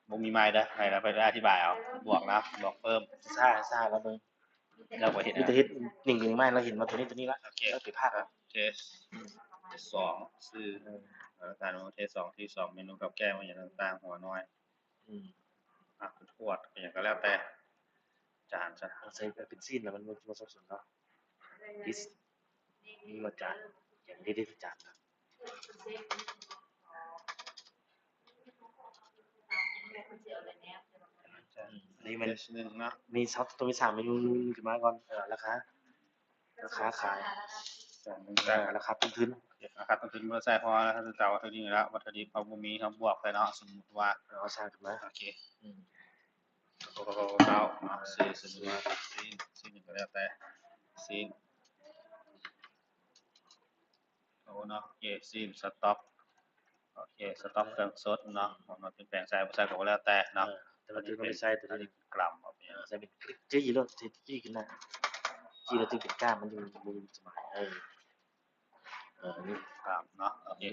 บ่มีไม้เด้อให้เราไปอธิบายเอาบวกนะบวกเพิ่มซ่าแล้วมึงแล้วบ่เฮ็ดมีแต่เฮ็ด1ไม่เราเห็นมาตัวนี้ละโอเคแล้วไปภาคอ่ะเทสสองซื้อการเทส2ที่2เมนูกับแก้มอย่างต่างๆหัวน้อยทวดอย่างก็แล้วแต่จานซะใส่เป็นซีนแล้วมันบ่สับสนเนาะดิสมีมาจานอย่างนี้ได้จานนี่มันนึงเนาะมีซับตัวมี3เมนูขึ้นมาก่อนราคาขายราคาพื้นนะครับต้องถึงเมื่อใส่พอแล้วถ้าจะวัตถุดิบแล้ววัตถุดิบเขาบ่มีเขาบวกไปเนาะสมมุติว่าเอาชาขึ้นมาโอเคเก้าซีสมมุติว่าซีนก็แล้วแต่ซีนโอ้เนาะโอเคซีนสต็อกโอเคสต็อกเครื่องสดเนาะมันเป็นแปลงใส่บ่ใส่ก็แล้วแต่เนาะแต่ว่าที่ไม่ใส่ตัวนี้กรัมแบบนี้ใส่เป็นจี้รถจี้ขึ้นหน้าจี้แล้วถึงเป็นก้ามมันดูสบายนี่ครับเนาะโอเค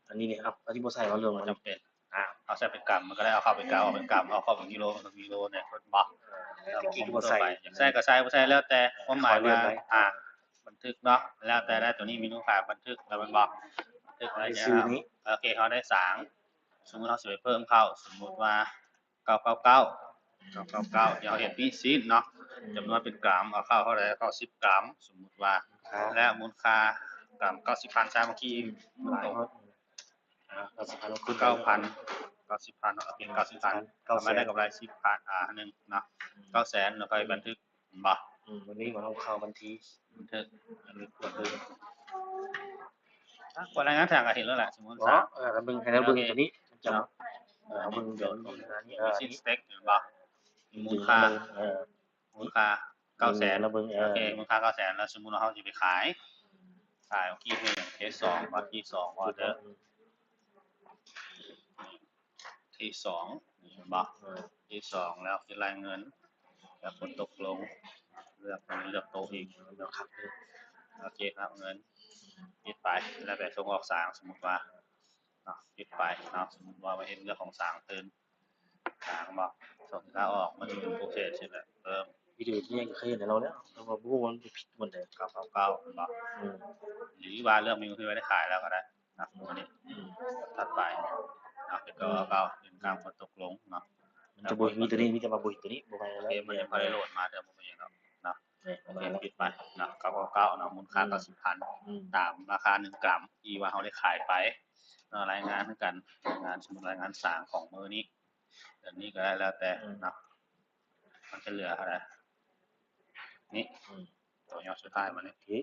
อันนี้เนี่ยครับอันที่บ่ใส่ว่าเรื่องมันจำเป็นเอาใส่เป็นกรัมมันก็ได้เอาเข้าเป็นกรัมเอาเป็นกรัมเอาเข้าเป็นกิโลเนี่ยมันบ่กี่บ่ใส่ใส่ก็ใส่บ่ใส่แล้วแต่ความหมายว่าบันทึกเนาะแล้วแต่ได้ตัวนี้เมนูฝากบันทึกแล้วมันบอกบันทึกอะไรอย่างเงี้ยโอเคเขาได้สมมุติเราสิไปเพิ่มเข้าสมมุติว่า999เดี๋ยวเห็นมีซีนเนาะจำนวนเป็นกรัมเอาเข้าเท่าไหร่เข้า10กรัมสมมุติว่าและมูลค่ากรัม90,000ใช่เมื่อกี้หลาย90,000คือ9,000 90,000เอาเป็น90,000ทำได้กำไร10,000นึงเนาะ900,000แล้วก็บันทึกบ่วันนี้มาเข้าบันทึกอันนี้บันทึกกว่ารายงานทางก็เห็นแล้วแหละสมมุติแล้วมึงให้แล้วมึงตัวนี้จะเอามึงเดี๋ยวนี้ซีนสเต็กเห็นบ่มูลค่า900,000แล้วมึงโอเคมูลค่า900,000แล้วสมมุติว่าเฮาสิไปขายเมื่อกี้คือที่2วัดที่2ออเดอร์ที่2นี่เห็นบ่ที่2แล้วคือรายเงินแล้วผลตกลงเลือกโต๊ะอีกแล้วครับโอเคครับเงินปิดไปแล้วแต่ส่งออกสางสมมุติว่าปิดไปเนาะสมมุติว่าเห็นเรื่องของสางตื่นสางบ่ส่งสินค้าออกมันสิเป็นโปรเซสใช่ไหมเพิ่มวิดีโอที่ยังเคยเห็นเราแล้วเราบ่รู้มันผิดหมดเลย999บ่หรือว่าเรื่องเมนูที่ไว้ได้ขายแล้วก็ได้นะวันนี้ถัดไปเป็น999เป็นการผลตกลงเนาะมันจะบ่มีตัวนี้มีแต่มาบ่ตัวนี้บ่ไปแล้วมันยังบ่ได้โหลดมาเดี๋ยวบ่เป็นหยังเนาะปิดไปนะ999เนาะมูลค่า90,000ตามราคา1กรัมที่ว่าเฮาได้ขายไปรายงานคือกันงานสมมุติรายงานสร้างของมื้อนี้เดือนนี้ก็ได้แล้วแต่เนาะมันจะเหลือเท่าไหร่นี่ตัวยอดสุดท้ายมานี่